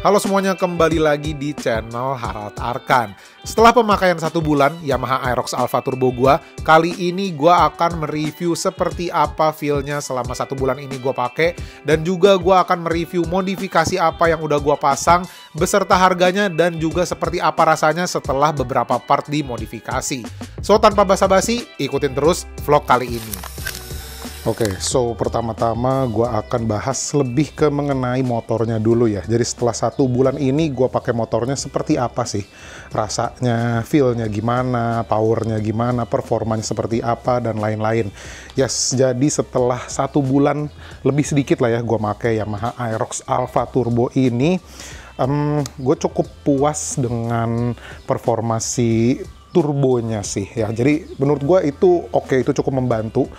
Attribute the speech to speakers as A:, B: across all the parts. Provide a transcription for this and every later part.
A: Halo semuanya, kembali lagi di channel Harald Arkan. Setelah pemakaian 1 bulan Yamaha Aerox Alpha Turbo gua, kali ini gua akan mereview seperti apa feel-nya selama 1 bulan ini gua pakai, dan juga gua akan mereview modifikasi apa yang udah gua pasang beserta harganya, dan juga seperti apa rasanya setelah beberapa part dimodifikasi. So tanpa basa-basi, ikutin terus vlog kali ini. Oke, so pertama-tama gue akan bahas lebih ke mengenai motornya dulu ya. Jadi setelah 1 bulan ini gue pakai motornya seperti apa sih? Rasanya, feel-nya gimana, power-nya gimana, performanya seperti apa, dan lain-lain. Yes, jadi setelah 1 bulan lebih sedikit lah ya gue pakai Yamaha Aerox Alpha Turbo ini, gue cukup puas dengan performasi turbonya sih ya. Jadi menurut gue itu oke, itu cukup membantu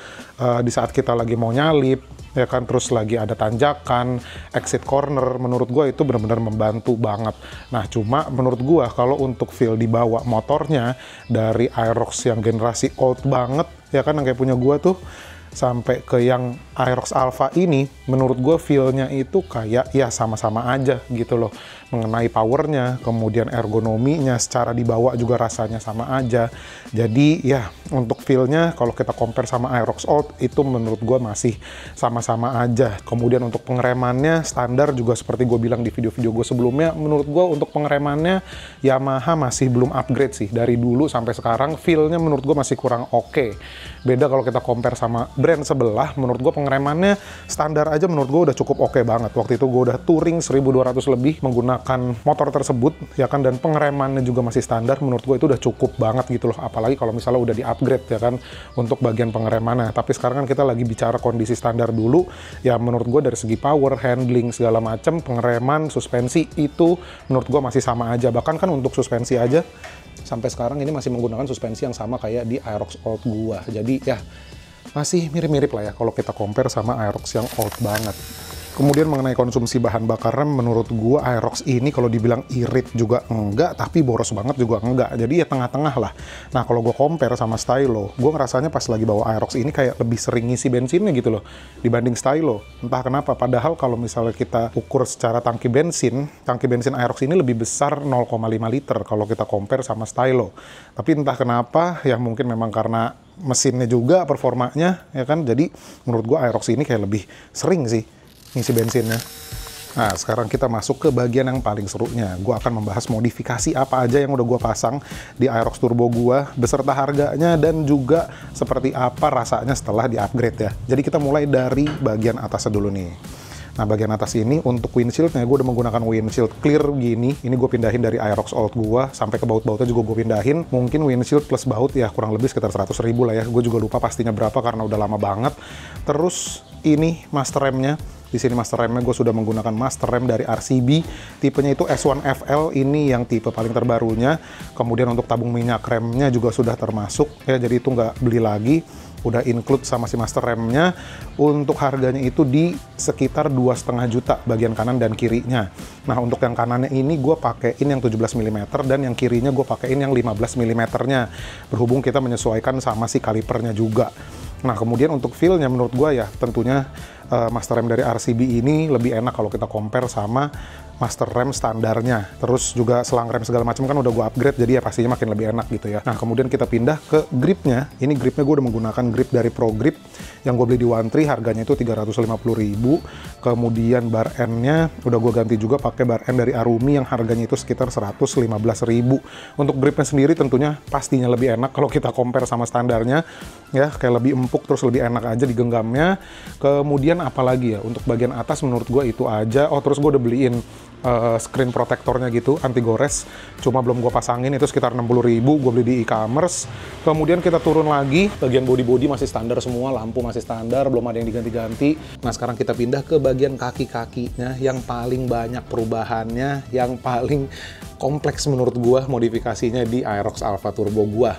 A: di saat kita lagi mau nyalip ya kan, terus lagi ada tanjakan, exit corner. Menurut gue itu benar-benar membantu banget. Nah cuma menurut gue kalau untuk feel dibawa motornya dari Aerox yang generasi old banget ya kan, yang kayak punya gue tuh, sampai ke yang Aerox Alpha ini, menurut gue feel-nya itu kayak ya sama-sama aja gitu loh. Mengenai powernya, kemudian ergonominya, secara dibawa juga rasanya sama aja. Jadi ya untuk feel-nya kalau kita compare sama Aerox Old, itu menurut gue masih sama-sama aja. Kemudian untuk pengeremannya standar juga seperti gue bilang di video-video gue sebelumnya, menurut gue untuk pengeremannya Yamaha masih belum upgrade sih. Dari dulu sampai sekarang feel-nya menurut gue masih kurang oke. Beda kalau kita compare sama brand sebelah, menurut gue pengeremannya standar aja menurut gue udah cukup oke banget. Waktu itu gue udah touring 1200 lebih menggunakan motor tersebut ya kan, dan pengeremannya juga masih standar. Menurut gue itu udah cukup banget gitu loh, apalagi kalau misalnya udah di-upgrade ya kan untuk bagian pengeremannya. Tapi sekarang kan kita lagi bicara kondisi standar dulu ya. Menurut gue dari segi power, handling, segala macam, pengereman, suspensi, itu menurut gue masih sama aja. Bahkan kan untuk suspensi aja sampai sekarang ini masih menggunakan suspensi yang sama kayak di Aerox Old gua. Jadi ya masih mirip-mirip lah ya kalau kita compare sama Aerox yang old banget. Kemudian mengenai konsumsi bahan bakar rem, menurut gua Aerox ini kalau dibilang irit juga enggak, tapi boros banget juga enggak. Jadi ya tengah-tengah lah. Nah kalau gua compare sama Stylo, gua ngerasanya pas lagi bawa Aerox ini kayak lebih sering ngisi bensinnya gitu loh dibanding Stylo. Entah kenapa, padahal kalau misalnya kita ukur secara tangki bensin Aerox ini lebih besar 0,5 liter kalau kita compare sama Stylo. Tapi entah kenapa, ya mungkin memang karena mesinnya juga, performanya ya kan, jadi menurut gua Aerox ini kayak lebih sering sih ngisi bensinnya. Nah sekarang kita masuk ke bagian yang paling serunya. Gua akan membahas modifikasi apa aja yang udah gua pasang di Aerox Turbo gua beserta harganya, dan juga seperti apa rasanya setelah di-upgrade ya. Jadi kita mulai dari bagian atasnya dulu nih. Nah bagian atas ini untuk windshieldnya, gue udah menggunakan windshield clear gini. Ini gue pindahin dari Aerox Old gue, sampai ke baut-bautnya juga gue pindahin. Mungkin windshield plus baut ya kurang lebih sekitar 100.000 lah ya. Gue juga lupa pastinya berapa karena udah lama banget. Terus ini master remnya. Di sini master remnya gue sudah menggunakan master rem dari RCB. Tipenya itu S1FL, ini yang tipe paling terbarunya. Kemudian untuk tabung minyak remnya juga sudah termasuk ya, jadi itu nggak beli lagi, udah include sama si master remnya. Untuk harganya itu di sekitar 2,5 juta bagian kanan dan kirinya. Nah untuk yang kanannya ini gue pakein yang 17 mm, dan yang kirinya gue pakein yang 15 mm nya, berhubung kita menyesuaikan sama si kalipernya juga. Nah kemudian untuk feel-nya menurut gue ya tentunya master rem dari RCB ini lebih enak kalau kita compare sama master rem standarnya. Terus juga selang rem segala macam kan udah gue upgrade, jadi ya pastinya makin lebih enak gitu ya. Nah kemudian kita pindah ke gripnya. Ini gripnya gue udah menggunakan grip dari Pro Grip yang gue beli di One Tree, harganya itu 350.000. Kemudian bar endnya udah gue ganti juga pakai bar end dari Arumi yang harganya itu sekitar 115.000. Untuk gripnya sendiri tentunya pastinya lebih enak kalau kita compare sama standarnya ya, kayak lebih empuk, terus lebih enak aja digenggamnya. Kemudian apalagi ya, untuk bagian atas menurut gue itu aja. Oh terus gue udah beliin screen protectornya gitu, anti gores, cuma belum gue pasangin, itu sekitar 60.000, gue beli di e-commerce. Kemudian kita turun lagi, bagian body masih standar semua, lampu masih standar, belum ada yang diganti-ganti. Nah sekarang kita pindah ke bagian kaki-kakinya yang paling banyak perubahannya, yang paling kompleks menurut gue modifikasinya di Aerox Alpha Turbo gue.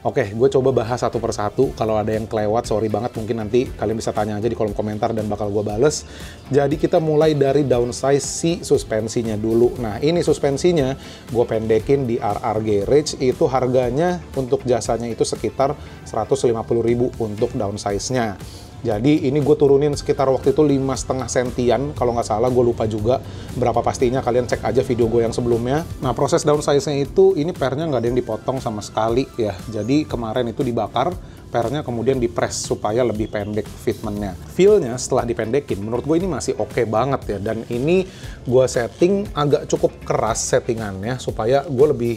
A: Oke, gue coba bahas satu persatu. Kalau ada yang kelewat, sorry banget. Mungkin nanti kalian bisa tanya aja di kolom komentar dan bakal gue bales. Jadi kita mulai dari downsize si suspensinya dulu. Nah, ini suspensinya gue pendekin di RR Garage. Itu harganya untuk jasanya itu sekitar 150.000 untuk downsize-nya. Jadi ini gue turunin sekitar waktu itu 5,5 sentian, kalau nggak salah, gue lupa juga berapa pastinya, kalian cek aja video gue yang sebelumnya. Nah, proses downsize-nya itu, ini pernya nggak ada yang dipotong sama sekali ya. Jadi kemarin itu dibakar, pernya kemudian dipres supaya lebih pendek fitmentnya. Feel-nya setelah dipendekin, menurut gue ini masih oke banget ya. Dan ini gue setting agak cukup keras settingannya supaya gue lebih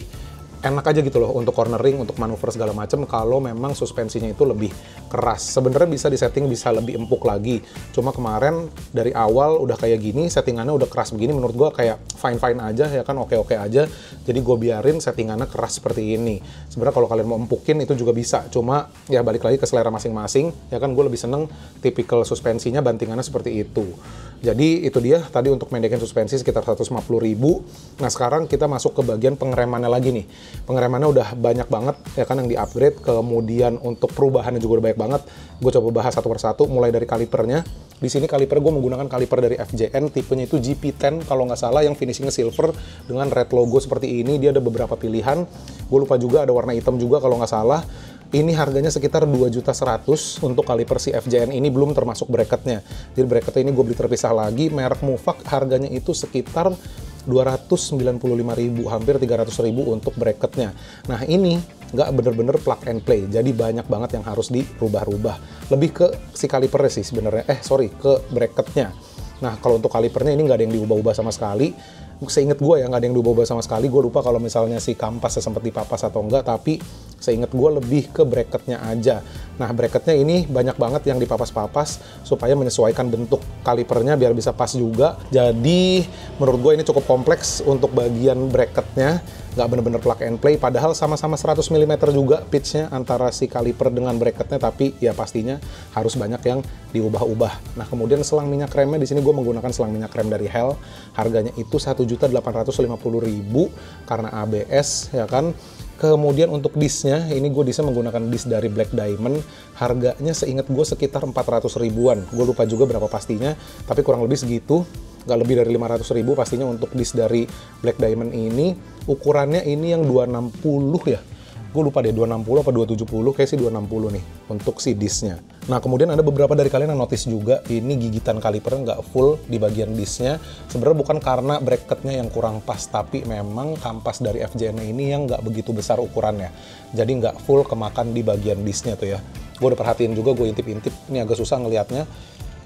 A: enak aja gitu loh untuk cornering, untuk manuver segala macam kalau memang suspensinya itu lebih keras. Sebenarnya bisa disetting bisa lebih empuk lagi. Cuma kemarin dari awal udah kayak gini, settingannya udah keras begini, menurut gua kayak fine-fine aja ya kan, oke-oke aja. Jadi gue biarin settingannya keras seperti ini. Sebenarnya kalau kalian mau empukin itu juga bisa. Cuma ya balik lagi ke selera masing-masing. Ya kan gue lebih seneng tipikal suspensinya bantingannya seperti itu. Jadi itu dia tadi untuk mendekin suspensi sekitar 150.000. Nah sekarang kita masuk ke bagian pengeremannya lagi nih. Pengeremannya udah banyak banget ya kan yang di-upgrade. Kemudian untuk perubahannya juga udah banyak banget. Gue coba bahas satu persatu mulai dari kalipernya. Di sini kaliper gue menggunakan kaliper dari FJN, tipenya itu GP10 kalau nggak salah, yang finishingnya silver dengan red logo seperti ini. Dia ada beberapa pilihan. Gue lupa juga ada warna hitam juga kalau nggak salah. Ini harganya sekitar 2.100.000 untuk kaliper si FJN ini, belum termasuk bracketnya. Jadi bracketnya ini gue beli terpisah lagi, merek Mufak, harganya itu sekitar 295.000, hampir 300.000 untuk bracketnya. Nah ini nggak bener-bener plug and play, jadi banyak banget yang harus dirubah-rubah. Lebih ke si kalipernya sih sebenarnya, ke bracketnya. Nah kalau untuk kalipernya ini nggak ada yang diubah-ubah sama sekali. Seinget gue ya nggak ada yang diubah-ubah sama sekali. Gue lupa kalau misalnya si kampasnya sempat dipapas atau enggak, tapi seinget gue lebih ke bracketnya aja. Nah bracketnya ini banyak banget yang dipapas-papas supaya menyesuaikan bentuk kalipernya biar bisa pas juga. Jadi menurut gue ini cukup kompleks untuk bagian bracketnya. Nggak bener-bener plug and play, padahal sama-sama 100 mm juga pitchnya antara si kaliper dengan bracketnya, tapi ya pastinya harus banyak yang diubah-ubah. Nah kemudian selang minyak remnya, di sini gue menggunakan selang minyak rem dari Hell, harganya itu 1.850.000 karena ABS ya kan. Kemudian untuk disnya, ini gue disnya menggunakan dis dari Black Diamond, harganya seingat gue sekitar 400 ribuan, gue lupa juga berapa pastinya, tapi kurang lebih segitu. Nggak lebih dari 500.000 pastinya untuk disk dari Black Diamond ini. Ukurannya ini yang 260 ya, gue lupa deh 260 apa 270, kayak sih 260 nih untuk si disknya. Nah kemudian ada beberapa dari kalian yang notice juga ini gigitan kalipernya nggak full di bagian disknya. Sebenarnya bukan karena bracketnya yang kurang pas, tapi memang kampas dari FJN ini yang nggak begitu besar ukurannya, jadi nggak full kemakan di bagian disknya tuh ya. Gue udah perhatiin juga, gue intip-intip, ini agak susah ngelihatnya.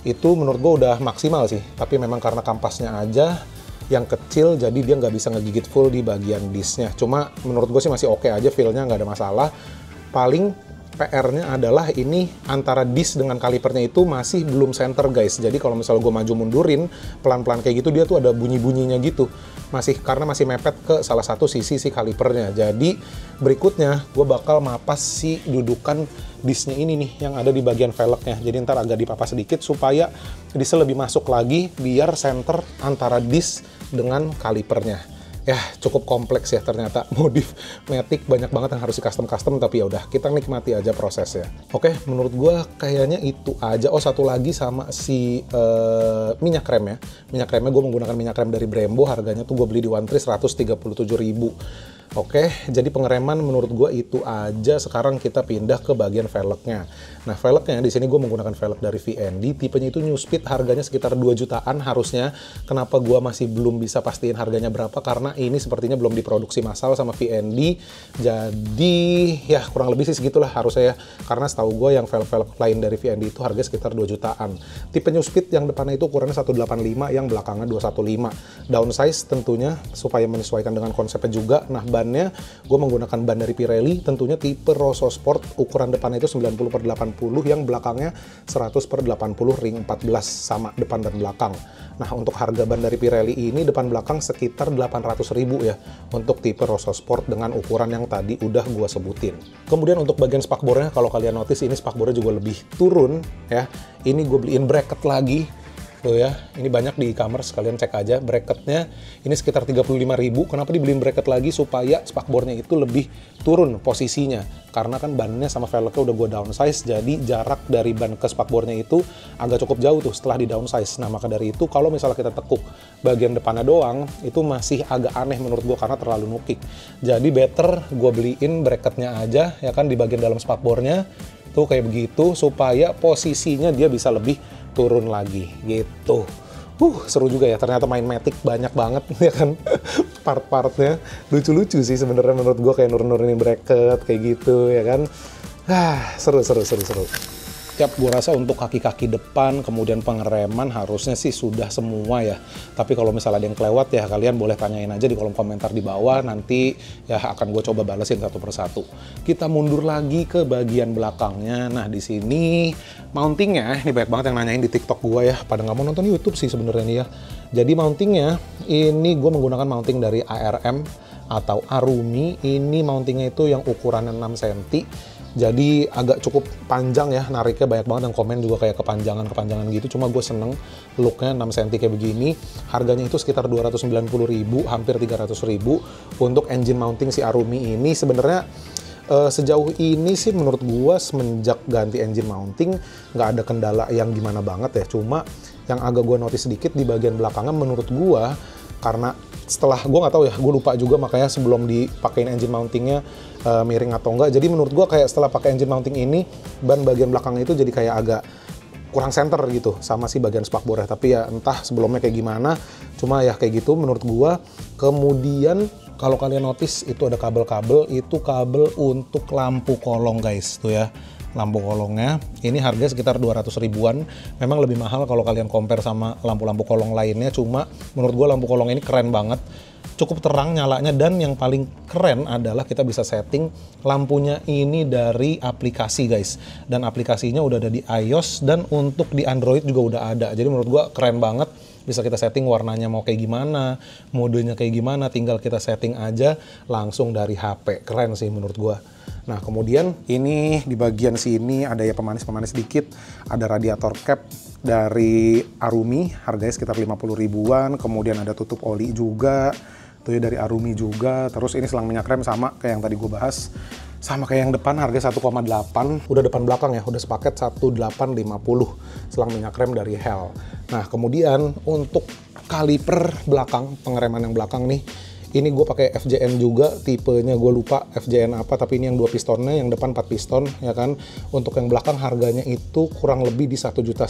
A: Itu menurut gue udah maksimal sih, tapi memang karena kampasnya aja yang kecil, jadi dia nggak bisa ngegigit full di bagian disknya. Cuma menurut gue sih masih oke aja, feel-nya nggak ada masalah. Paling PR-nya adalah ini antara disk dengan kalipernya itu masih belum center guys. Jadi kalau misalnya gue maju mundurin pelan-pelan kayak gitu, dia tuh ada bunyi-bunyinya gitu. Karena masih mepet ke salah satu sisi si kalipernya. Jadi berikutnya gue bakal mapas si dudukan disknya ini nih yang ada di bagian velgnya. Jadi ntar agak dipapas sedikit supaya disknya lebih masuk lagi biar center antara disk dengan kalipernya. Ya cukup kompleks ya ternyata, modif Matic banyak banget yang harus di custom tapi ya udah kita nikmati aja prosesnya. Oke, menurut gue kayaknya itu aja. Oh satu lagi sama si minyak rem ya. Minyak remnya gue menggunakan minyak rem dari Brembo, harganya tuh gue beli di One Tree 137.000. Oke, jadi pengereman menurut gue itu aja. Sekarang kita pindah ke bagian velgnya. Nah, velgnya di sini gue menggunakan velg dari VND, tipenya itu New Speed, harganya sekitar 2 jutaan harusnya. Kenapa gue masih belum bisa pastiin harganya berapa? Karena ini sepertinya belum diproduksi massal sama VND. Jadi ya kurang lebih sih segitulah harusnya ya. Karena setahu gue yang velg-velg lain dari VND itu harganya sekitar 2 jutaan. Tipe New Speed yang depannya itu ukurannya 185, yang belakangnya 215. Downsize tentunya supaya menyesuaikan dengan konsepnya juga. Nah, bannya gue menggunakan ban dari Pirelli, tentunya tipe Rosso Sport, ukuran depannya itu 90/80, yang belakangnya 100/80 ring 14 sama depan dan belakang. Nah untuk harga ban dari Pirelli ini depan belakang sekitar 800.000 ya untuk tipe Rosso Sport dengan ukuran yang tadi udah gue sebutin. Kemudian untuk bagian spakbornya, kalau kalian notice ini spakbornya juga lebih turun ya. Ini gue beliin bracket lagi. Tuh ya, ini banyak di e-commerce, kalian cek aja bracketnya. Ini sekitar 35.000. Kenapa dibeliin bracket lagi? Supaya spakbornya itu lebih turun posisinya. Karena kan bannya sama velgnya udah gue downsize, jadi jarak dari ban ke spakbornya itu agak cukup jauh tuh setelah di downsize. Nah maka dari itu kalau misalnya kita tekuk bagian depannya doang, itu masih agak aneh menurut gue karena terlalu nukik. Jadi better gue beliin bracketnya aja ya kan di bagian dalam spakbornya. tuh kayak begitu, supaya posisinya dia bisa lebih turun lagi gitu. Seru juga ya, ternyata main Matic banyak banget ya kan. Part-partnya lucu-lucu sih sebenarnya menurut gue, kayak nurunin bracket kayak gitu ya kan. Seru. Yap, gue rasa untuk kaki-kaki depan, kemudian pengereman harusnya sih sudah semua ya. Tapi kalau misalnya ada yang kelewat ya kalian boleh tanyain aja di kolom komentar di bawah, nanti ya akan gue coba balesin satu persatu. Kita mundur lagi ke bagian belakangnya. Nah di sini mountingnya, ini banyak banget yang nanyain di TikTok gue ya, pada nggak mau nonton YouTube sih sebenarnya nih ya. Jadi mountingnya, ini gue menggunakan mounting dari ARM atau Arumi. Ini mountingnya itu yang ukurannya 6 cm. Jadi agak cukup panjang ya, nariknya banyak banget yang komen juga kayak kepanjangan gitu. Cuma gue seneng looknya 6 cm kayak begini. Harganya itu sekitar 290.000, hampir 300.000 untuk engine mounting si Arumi ini. Sebenarnya sejauh ini sih menurut gue semenjak ganti engine mounting nggak ada kendala yang gimana banget ya. Cuma yang agak gue notice sedikit di bagian belakangnya menurut gue, karena setelah gue nggak tahu ya, gue lupa juga makanya sebelum dipakein engine mountingnya miring atau enggak. Jadi menurut gue kayak setelah pakai engine mounting ini, ban bagian belakangnya itu jadi kayak agak kurang center gitu sama si bagian spakbornya. Tapi ya entah sebelumnya kayak gimana, cuma ya kayak gitu menurut gue. Kemudian kalau kalian notice itu ada kabel-kabel, itu kabel untuk lampu kolong guys, tuh ya. Lampu kolongnya ini harganya sekitar 200 ribuan. Memang lebih mahal kalau kalian compare sama lampu-lampu kolong lainnya, cuma menurut gue lampu kolong ini keren banget, cukup terang nyalanya. Dan yang paling keren adalah kita bisa setting lampunya ini dari aplikasi guys, dan aplikasinya udah ada di iOS dan untuk di Android juga udah ada. Jadi menurut gue keren banget, bisa kita setting warnanya mau kayak gimana, modenya kayak gimana, tinggal kita setting aja langsung dari HP. Keren sih menurut gua. Nah kemudian ini di bagian sini ada ya pemanis-pemanis dikit, ada radiator cap dari Arumi, harganya sekitar 50 ribuan. Kemudian ada tutup oli juga, tuh ya dari Arumi juga. Terus ini selang minyak rem sama kayak yang tadi gue bahas, sama kayak yang depan, harga 1,8. Udah depan belakang ya, udah sepaket 1850 selang minyak rem dari Hell. Nah kemudian untuk kaliper belakang, pengereman yang belakang nih, ini gue pakai FJN juga, tipenya gue lupa FJN apa, tapi ini yang 2 pistonnya, yang depan 4 piston ya kan. Untuk yang belakang harganya itu kurang lebih di 1,5 juta.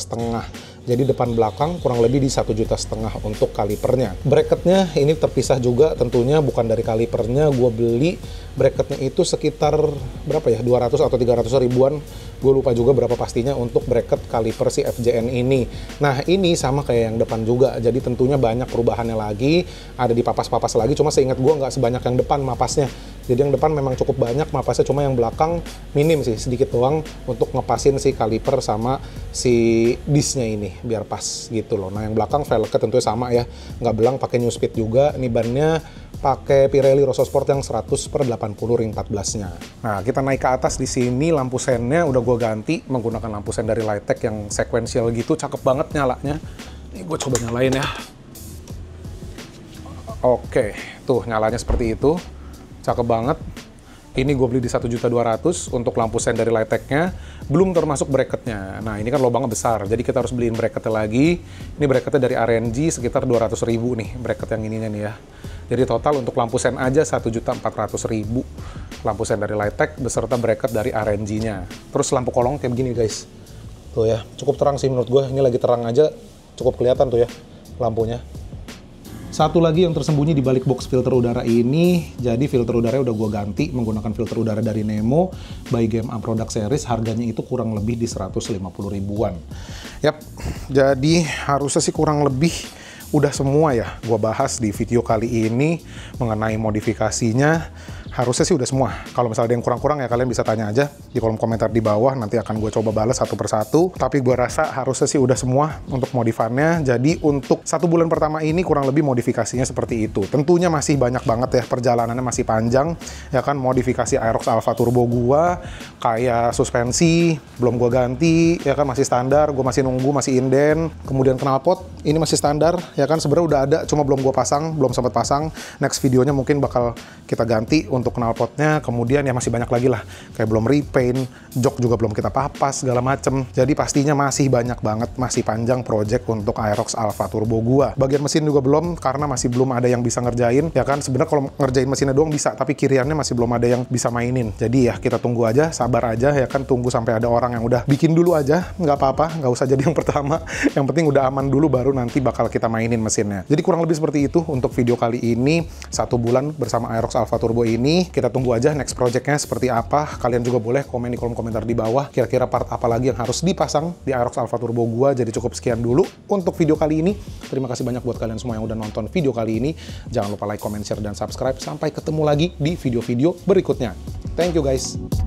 A: Jadi depan belakang kurang lebih di 1,5 juta untuk kalipernya. Bracketnya ini terpisah juga tentunya, bukan dari kalipernya. Gue beli bracketnya itu sekitar berapa ya, 200 atau 300 ribuan. Gue lupa juga berapa pastinya untuk bracket kaliper si FJN ini. Nah ini sama kayak yang depan juga, jadi tentunya banyak perubahannya lagi, ada di papas-papas lagi, cuma seingat gue nggak sebanyak yang depan mapasnya. Jadi yang depan memang cukup banyak mapasnya, cuma yang belakang minim sih, sedikit doang untuk ngepasin si kaliper sama si disnya ini biar pas gitu loh. Nah yang belakang velgnya tentunya sama ya, nggak belang, pakai new speed juga. Ini bannya pakai Pirelli Rosso Sport yang 100/80 ring 14-nya. Nah kita naik ke atas di sini, lampu sennya udah gue ganti menggunakan lampu sen dari Lighttech yang sequential gitu, cakep banget nyalanya. Ini gue coba nyalain ya. Oke, tuh nyalanya seperti itu, cakep banget. Ini gue beli di 1.200.000 untuk lampu sen dari Lighttech-nya, belum termasuk bracketnya. Nah ini kan lubangnya besar, jadi kita harus beliin bracketnya lagi. Ini bracketnya dari RNG sekitar 200.000 nih, bracket yang ininya nih ya. Jadi total untuk lampu sen aja 1.400.000 lampu sen dari Lighttech beserta bracket dari RNG-nya. Terus lampu kolong kayak begini guys, tuh ya, cukup terang sih menurut gue. Ini lagi terang aja cukup kelihatan tuh ya lampunya. Satu lagi yang tersembunyi di balik box filter udara ini, jadi filter udaranya udah gue ganti menggunakan filter udara dari Nemo by GMA Product Series. Harganya itu kurang lebih di 150 ribuan. Yap, jadi harusnya sih kurang lebih udah semua ya gue bahas di video kali ini mengenai modifikasinya. Harusnya sih udah semua. Kalau misalnya ada yang kurang-kurang ya kalian bisa tanya aja di kolom komentar di bawah. Nanti akan gue coba balas satu persatu. Tapi gue rasa harusnya sih udah semua untuk modifannya. Jadi untuk 1 bulan pertama ini kurang lebih modifikasinya seperti itu. Tentunya masih banyak banget ya, perjalanannya masih panjang. Ya kan, modifikasi Aerox Alpha Turbo gue, kayak suspensi belum gue ganti. Ya kan, masih standar. Gue masih nunggu, masih inden. Kemudian knalpot ini masih standar. Ya kan, sebenarnya udah ada, cuma belum gue pasang, belum sempat pasang. Next videonya mungkin bakal kita ganti untuk knalpotnya, kemudian ya masih banyak lagi lah, kayak belum repaint, jok juga belum kita papas, segala macem. Jadi pastinya masih banyak banget, masih panjang project untuk Aerox Alfa Turbo gua. Bagian mesin juga belum, karena masih belum ada yang bisa ngerjain, ya kan. Sebenarnya kalau ngerjain mesinnya doang bisa, tapi kiriannya masih belum ada yang bisa mainin. Jadi ya kita tunggu aja, sabar aja ya kan, tunggu sampai ada orang yang udah bikin dulu aja, nggak apa-apa, nggak usah jadi yang pertama. Yang penting udah aman dulu, baru nanti bakal kita mainin mesinnya. Jadi kurang lebih seperti itu untuk video kali ini, 1 bulan bersama Aerox Alfa Turbo ini. Kita tunggu aja next projectnya seperti apa. Kalian juga boleh komen di kolom komentar di bawah, kira-kira part apa lagi yang harus dipasang di Aerox Alfa Turbo gua. Jadi cukup sekian dulu untuk video kali ini. Terima kasih banyak buat kalian semua yang udah nonton video kali ini. Jangan lupa like, comment, share, dan subscribe. Sampai ketemu lagi di video-video berikutnya. Thank you guys.